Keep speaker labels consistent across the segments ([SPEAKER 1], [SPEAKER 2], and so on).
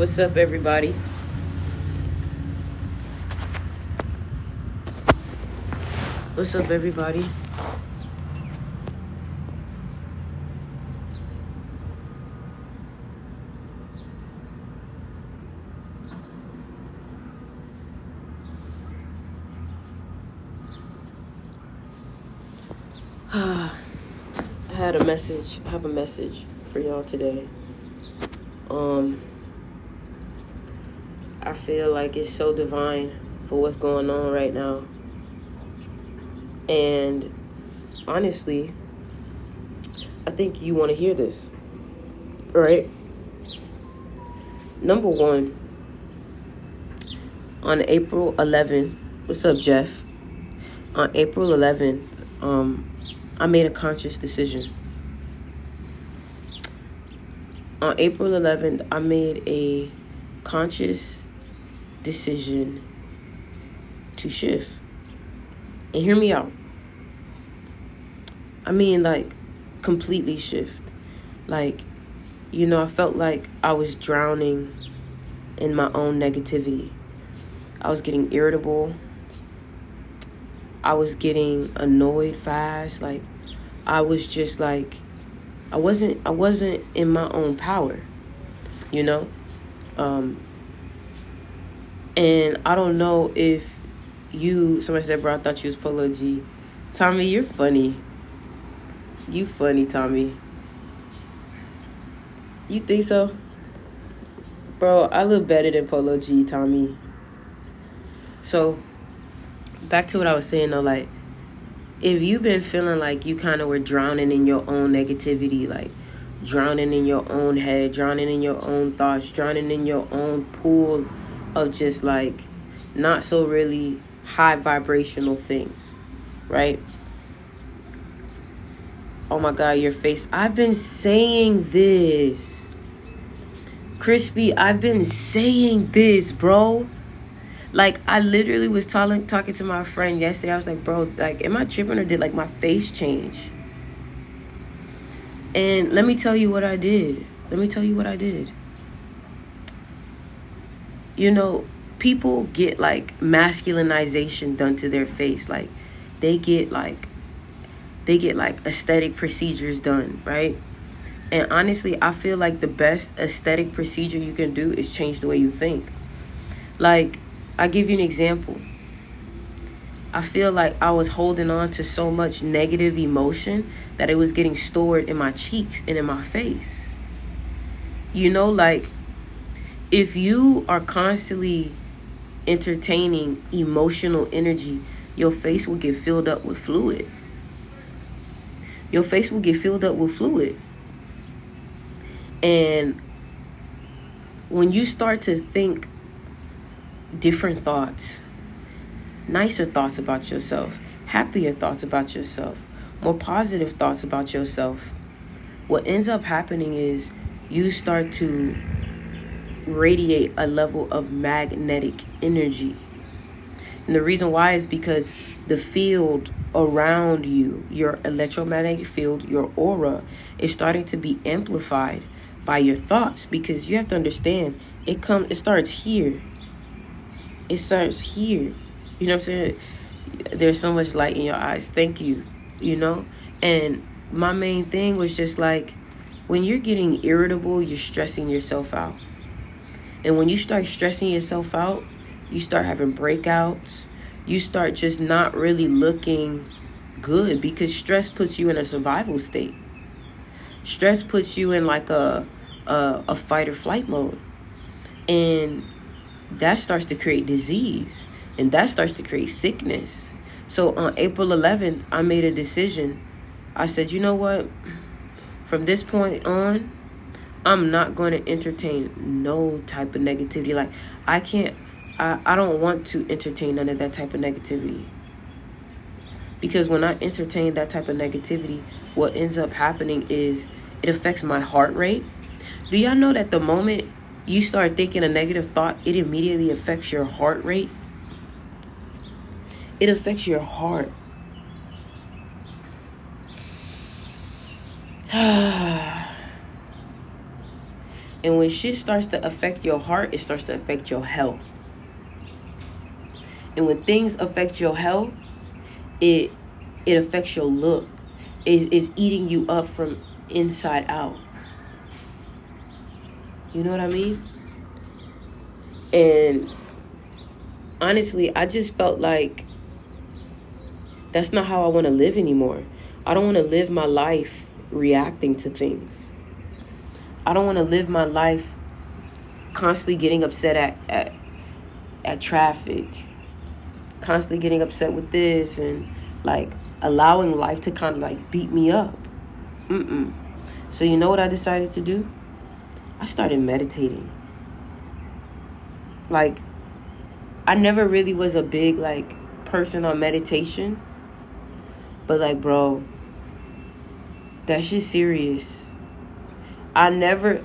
[SPEAKER 1] What's up, everybody? What's up, everybody? I had a message. I have a message for y'all today. I feel like it's so divine for what's going on right now. And honestly, I think you want to hear this, right? Number one, on April 11th, what's up, Jeff? On April 11th, I made a conscious decision. On April 11th, I made a conscious decision to shift. And hear me out. I mean, like, completely shift. Like, I felt like I was drowning in my own negativity. I was getting irritable. I was getting annoyed fast. Like, I was just like, I wasn't in my own power, you know? And I don't know if somebody said, bro, I thought you was Polo G. Tommy, you're funny. You funny, Tommy. You think so? Bro, I look better than Polo G, Tommy. So, back to what I was saying though, like, if you've been feeling like you kind of were drowning in your own negativity, like drowning in your own head, drowning in your own thoughts, drowning in your own pool of just like not so really high vibrational things, right? Oh my God, your face. I've been saying this. Crispy, I've been saying this, bro. Like, I literally was talking to my friend yesterday. I was like, bro, like, am I tripping or did, like, my face change? And let me tell you what I did. People get, like, masculinization done to their face. Like, they get, like, aesthetic procedures done, right? And honestly, I feel like the best aesthetic procedure you can do is change the way you think. Like, I'll give you an example. I feel like I was holding on to so much negative emotion that it was getting stored in my cheeks and in my face. Like, if you are constantly entertaining emotional energy, your face will get filled up with fluid. And when you start to think different thoughts, nicer thoughts about yourself, happier thoughts about yourself, more positive thoughts about yourself, what ends up happening is you start to radiate a level of magnetic energy. And the reason why is because the field around you, your electromagnetic field, your aura, is starting to be amplified by your thoughts, because you have to understand it starts here. It starts here. You know what I'm saying? There's so much light in your eyes. Thank you. And my main thing was just like, when you're getting irritable, you're stressing yourself out. And when you start stressing yourself out, you start having breakouts. You start just not really looking good, because stress puts you in a survival state. Stress puts you in like a fight or flight mode. And that starts to create disease. And that starts to create sickness. So on April 11th, I made a decision. I said, you know what? From this point on, I'm not going to entertain no type of negativity. Like, I don't want to entertain none of that type of negativity. Because when I entertain that type of negativity, what ends up happening is it affects my heart rate. Do y'all know that the moment you start thinking a negative thought, it immediately affects your heart rate? It affects your heart. And when shit starts to affect your heart, it starts to affect your health. And when things affect your health, it affects your look. It's eating you up from inside out. You know what I mean? And honestly, I just felt like that's not how I want to live anymore. I don't want to live my life reacting to things. I don't want to live my life constantly getting upset at traffic, constantly getting upset with this, and like allowing life to kind of like beat me up. So you know what I decided to do? I started meditating. Like, I never really was a big like person on meditation, but like, bro, that shit's serious. I've never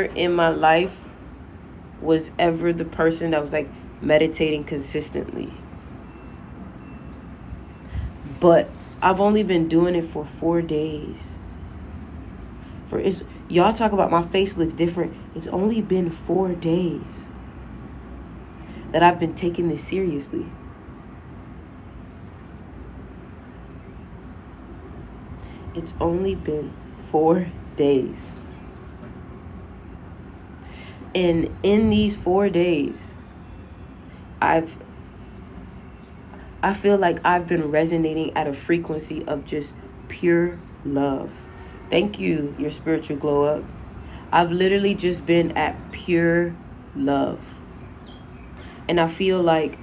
[SPEAKER 1] in my life was ever the person that was like meditating consistently. But I've only been doing it for 4 days. Y'all talk about my face looks different. It's only been 4 days that I've been taking this seriously. It's only been 4 days. And in these 4 days, I feel like I've been resonating at a frequency of just pure love. Thank you, your spiritual glow up. I've literally just been at pure love. And I feel like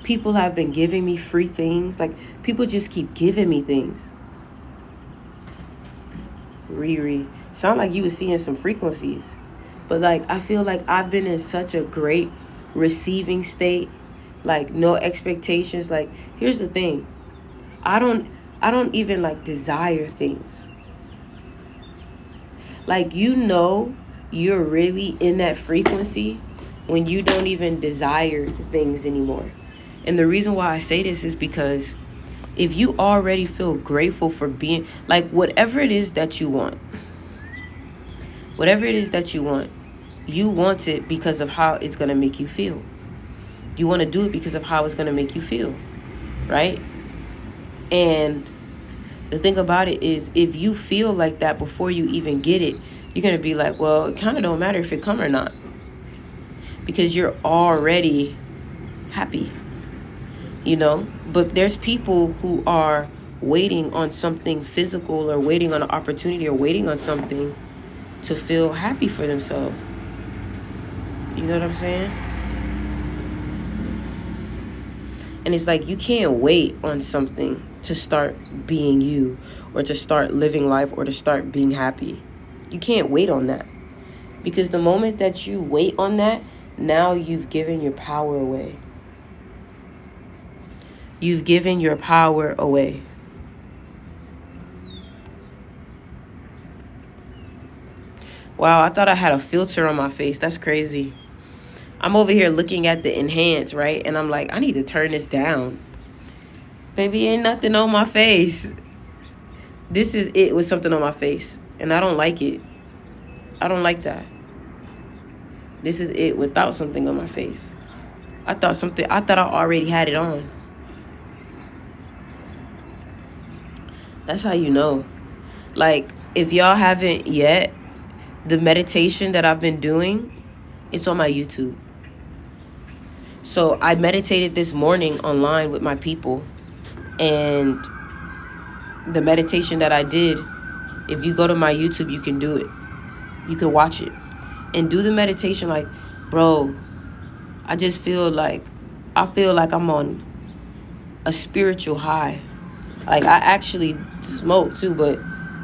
[SPEAKER 1] people have been giving me free things. Like, people just keep giving me things. Riri, sound like you was seeing some frequencies. But like, I feel like I've been in such a great receiving state. Like, no expectations. Like, here's the thing. I don't even like desire things. Like, you're really in that frequency when you don't even desire things anymore. And the reason why I say this is because if you already feel grateful for being, like, whatever it is that you want, you want it because of how it's going to make you feel. You want to do it because of how it's going to make you feel, right? And the thing about it is, if you feel like that before you even get it, you're going to be like, well, it kind of don't matter if it come or not, because you're already happy, But there's people who are waiting on something physical, or waiting on an opportunity, or waiting on something to feel happy for themselves. You know what I'm saying? And it's like, you can't wait on something to start being you, or to start living life, or to start being happy. You can't wait on that. Because the moment that you wait on that, now you've given your power away. You've given your power away. Wow, I thought I had a filter on my face. That's crazy. I'm over here looking at the enhance, right? And I'm like, I need to turn this down. Baby, ain't nothing on my face. This is it with something on my face. And I don't like it. I don't like that. This is it without something on my face. I thought I already had it on. That's how you know. Like, if y'all haven't yet, the meditation that I've been doing, it's on my YouTube. So I meditated this morning online with my people. And the meditation that I did, if you go to my YouTube, you can do it. You can watch it. And do the meditation like, bro, I feel like I'm on a spiritual high. Like, I actually smoke too, but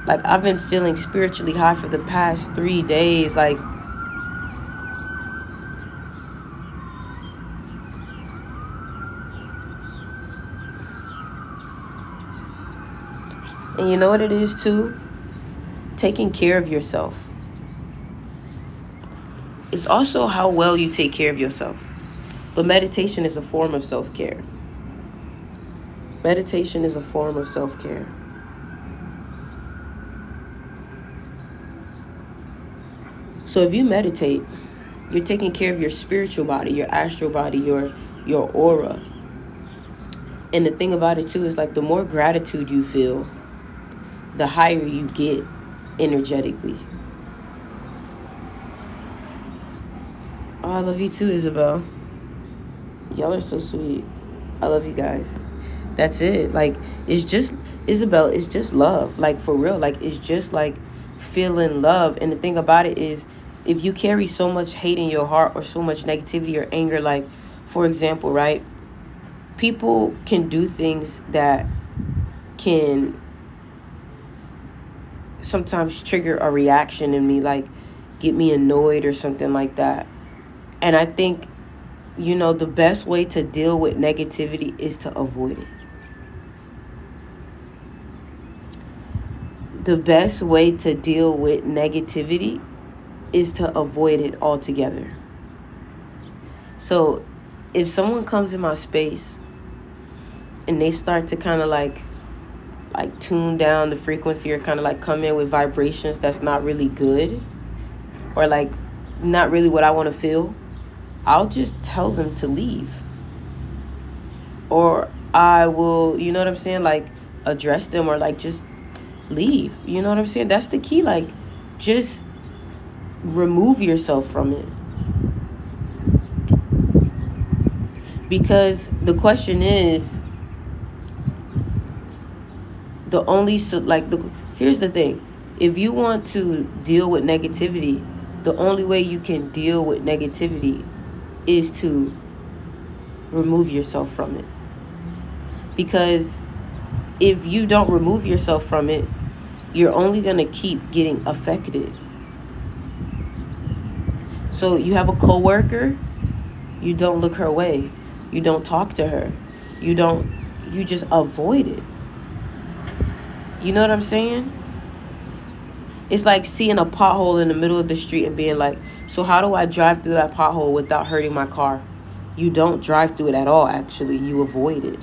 [SPEAKER 1] like, I've been feeling spiritually high for the past 3 days. Like, and you know what it is too? Taking care of yourself. It's also how well you take care of yourself. But meditation is a form of self-care. Meditation is a form of self-care. So if you meditate, you're taking care of your spiritual body, your astral body, your aura. And the thing about it too is like the more gratitude you feel, the higher you get energetically. Oh, I love you too, Isabel. Y'all are so sweet. I love you guys. That's it. Like, it's just, Isabel, it's just love. Like, for real. Like, it's just like feeling love. And the thing about it is, if you carry so much hate in your heart or so much negativity or anger, like, for example, right? People can do things that can sometimes trigger a reaction in me, like get me annoyed or something like that. And I think, you know, the best way to deal with negativity is to avoid it. The best way to deal with negativity is to avoid it altogether. So if someone comes in my space and they start to kind of like tune down the frequency or kind of like come in with vibrations that's not really good or like not really what I want to feel, I'll just tell them to leave. Or I will, you know what I'm saying, like address them or like just leave. You know what I'm saying? That's the key. Like, just remove yourself from it. Because the question is, here's the thing. If you want to deal with negativity, the only way you can deal with negativity is to remove yourself from it. Because if you don't remove yourself from it, you're only going to keep getting affected. So you have a coworker, you don't look her way. You don't talk to her. You just avoid it. You know what I'm saying? It's like seeing a pothole in the middle of the street and being like, so how do I drive through that pothole without hurting my car? You don't drive through it at all, actually. You avoid it.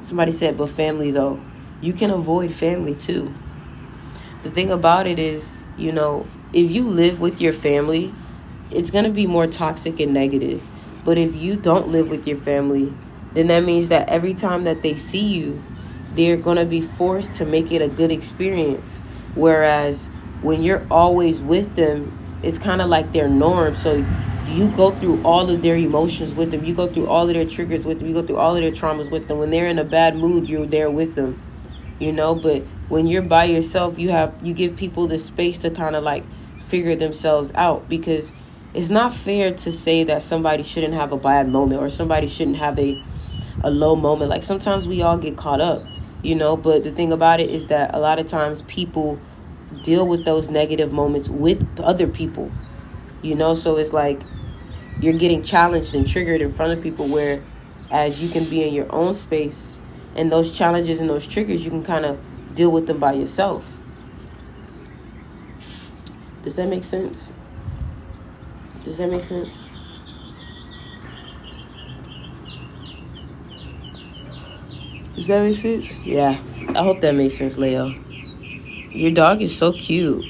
[SPEAKER 1] Somebody said, but family, though. You can avoid family, too. The thing about it is, you know, if you live with your family, it's going to be more toxic and negative. But if you don't live with your family, then that means that every time that they see you, they're going to be forced to make it a good experience. Whereas when you're always with them, it's kind of like their norm. So you go through all of their emotions with them. You go through all of their triggers with them. You go through all of their traumas with them. When they're in a bad mood, you're there with them, you know. But when you're by yourself, you give people the space to kind of like figure themselves out. Because it's not fair to say that somebody shouldn't have a bad moment or somebody shouldn't have a low moment. Like, sometimes we all get caught up, you know. But the thing about it is that a lot of times people deal with those negative moments with other people, you know. So it's like you're getting challenged and triggered in front of people, whereas you can be in your own space, and those challenges and those triggers, you can kind of deal with them by yourself. Does that make sense? Does that make sense? Does that make sense? Yeah, I hope that makes sense, Leo. Your dog is so cute.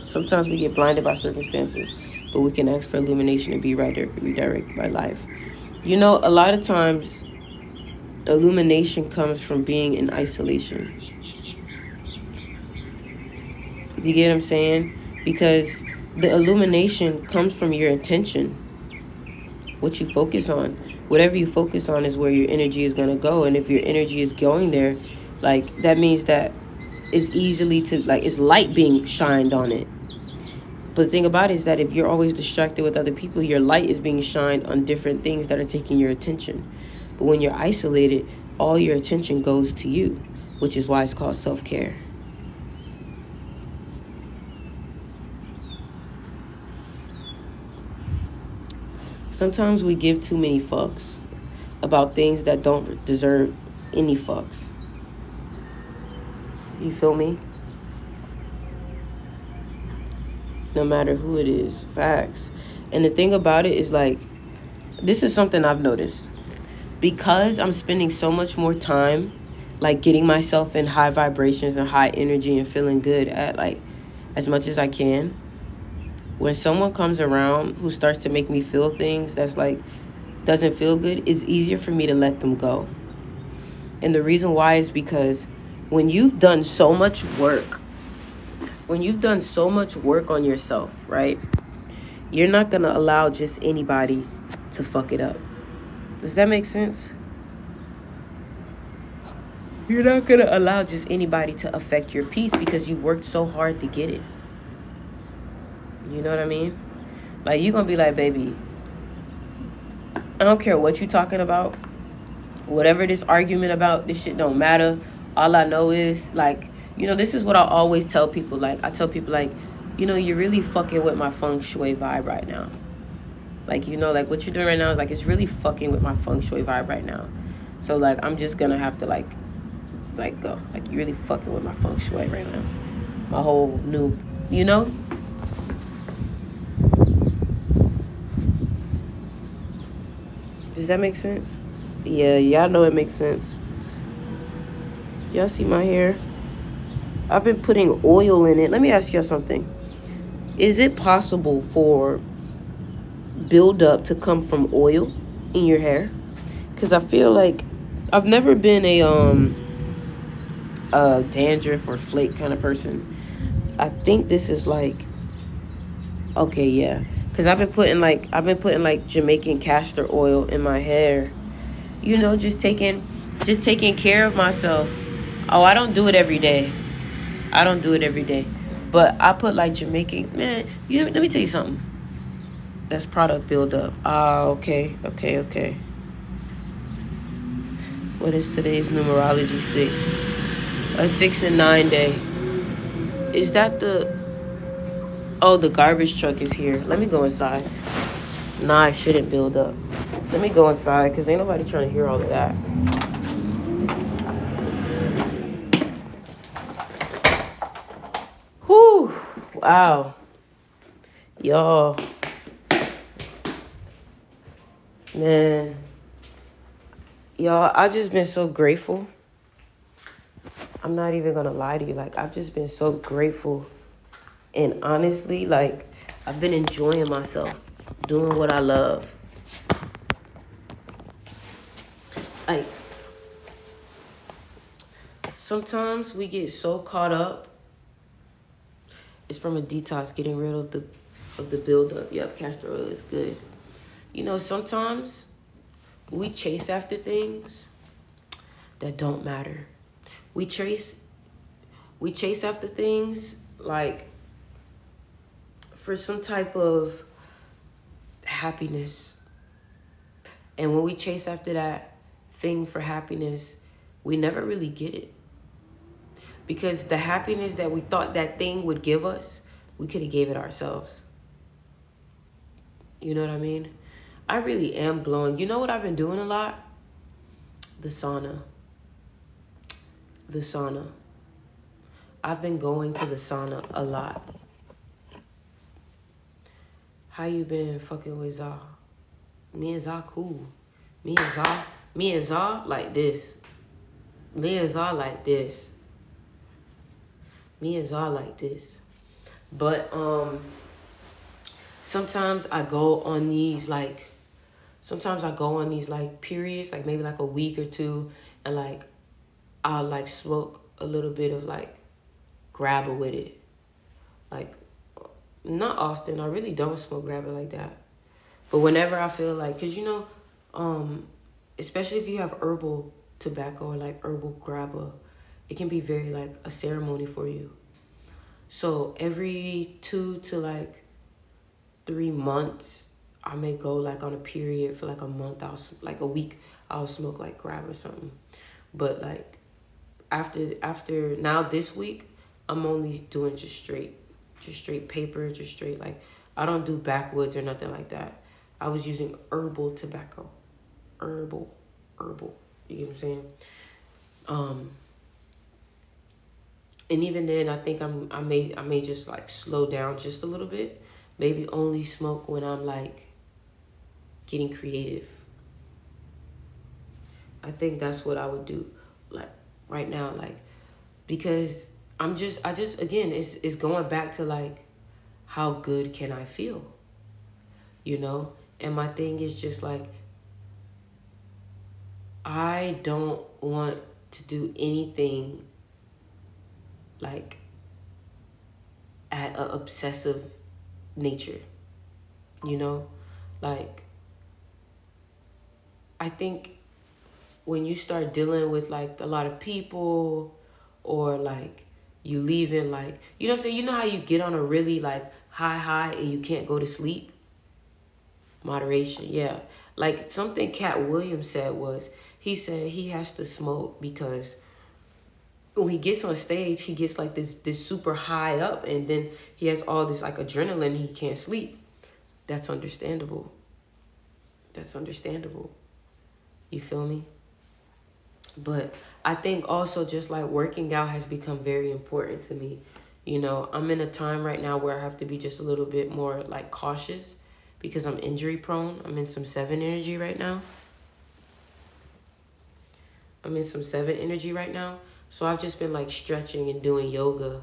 [SPEAKER 1] Sometimes we get blinded by circumstances, but we can ask for illumination and be redirected by life. You know, a lot of times, illumination comes from being in isolation. You get what I'm saying? Because the illumination comes from your intention, what you focus on. Whatever you focus on is where your energy is going to go. And if your energy is going there, like, that means that it's easily to, like, it's light being shined on it. But the thing about it is that if you're always distracted with other people, your light is being shined on different things that are taking your attention. But when you're isolated, all your attention goes to you, which is why it's called self-care. Sometimes we give too many fucks about things that don't deserve any fucks. You feel me? No matter who it is. Facts. And the thing about it is, like, this is something I've noticed. Because I'm spending so much more time, like, getting myself in high vibrations and high energy and feeling good at, like, as much as I can, when someone comes around who starts to make me feel things that's like doesn't feel good, it's easier for me to let them go. And the reason why is because when you've done so much work, on yourself, right? You're not going to allow just anybody to fuck it up. Does that make sense? You're not going to allow just anybody to affect your peace because you worked so hard to get it. You know what I mean? Like, you're going to be like, baby, I don't care what you're talking about. Whatever this argument about, this shit don't matter. All I know is, like, this is what I always tell people. Like, I tell people, like, you're really fucking with my feng shui vibe right now. Like, like, what you're doing right now is, like, it's really fucking with my feng shui vibe right now. So, like, I'm just gonna have to, like, go. Like, you're really fucking with my feng shui right now. My whole new, Does that make sense? Yeah, y'all know it makes sense. Y'all see my hair? I've been putting oil in it. Let me ask y'all something. Is it possible for buildup to come from oil in your hair? Because I feel like I've never been a dandruff or flake kind of person. I think this is like, okay, yeah. Because I've been putting like Jamaican castor oil in my hair. Just taking care of myself. Oh, I don't do it every day. But I put like Jamaican, man, let me tell you something. That's product buildup. Okay. What is today's numerology sticks? A 6 and 9 day. Is that the garbage truck is here. Let me go inside. Nah, I shouldn't build up. Let me go inside because ain't nobody trying to hear all of that. Whew. Wow. Y'all. Man. Y'all, I just been so grateful. I'm not even going to lie to you. Like, I've just been so grateful. And honestly, like, I've been enjoying myself. Doing what I love. Like, sometimes we get so caught up. It's from a detox, getting rid of the buildup. Yep, castor oil is good. Sometimes we chase after things that don't matter. We chase after things like for some type of happiness. And when we chase after that thing for happiness, we never really get it. Because the happiness that we thought that thing would give us, we could have gave it ourselves. You know what I mean? I really am glowing. You know what I've been doing a lot? The sauna. I've been going to the sauna a lot. How you been fucking with Zah? Me and Zah cool. Me and Zah like this. But sometimes I go on these like periods, like maybe like a week or two, and like I'll like smoke a little bit of like grabber with it. Like, not often. I really don't smoke grabber like that. But whenever I feel like, because especially if you have herbal tobacco or like herbal grabber, it can be very like a ceremony for you. So every 2 to like 3 months, I may go like on a period for like a month. Like a week, I'll smoke like grab or something. But like after now this week, I'm only doing just straight paper, just straight like I don't do backwoods or nothing like that. I was using herbal tobacco, herbal. You know what I'm saying? And even then, I think I may just like slow down just a little bit. Maybe only smoke when I'm like getting creative. I think that's what I would do, like right now, like because I just again it's going back to like how good can I feel? You know? And my thing is just like, I don't want to do anything like at an obsessive nature. You know? Like, I think when you start dealing with like a lot of people, or like you leaving, like, you know what I'm saying? You know how you get on a really like high and you can't go to sleep? Moderation, yeah. Like something Cat Williams said was, he said he has to smoke because when he gets on stage, he gets like this super high up, and then he has all this like adrenaline, he can't sleep. That's understandable. That's understandable. You feel me? But I think also just like working out has become very important to me. You know, I'm in a time right now where I have to be just a little bit more like cautious because I'm injury prone. I'm in some 7 energy right now. So I've just been like stretching and doing yoga.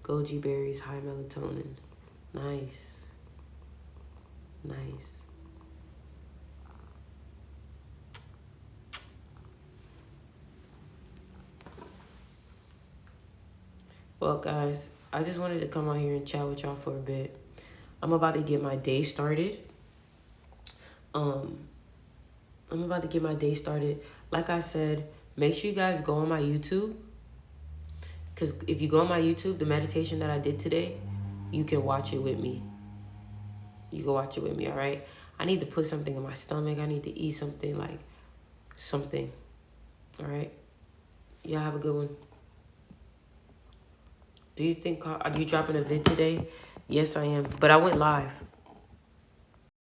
[SPEAKER 1] Goji berries, high melatonin. Nice. Nice. Well, guys, I just wanted to come out here and chat with y'all for a bit. I'm about to get my day started. I'm about to get my day started. Like I said, make sure you guys go on my YouTube. Because if you go on my YouTube, the meditation that I did today, you can watch it with me. You can watch it with me, all right? I need to put something in my stomach. I need to eat something, like something. All right? Y'all have a good one. Do you think, are you dropping a vid today? Yes, I am. But I went live.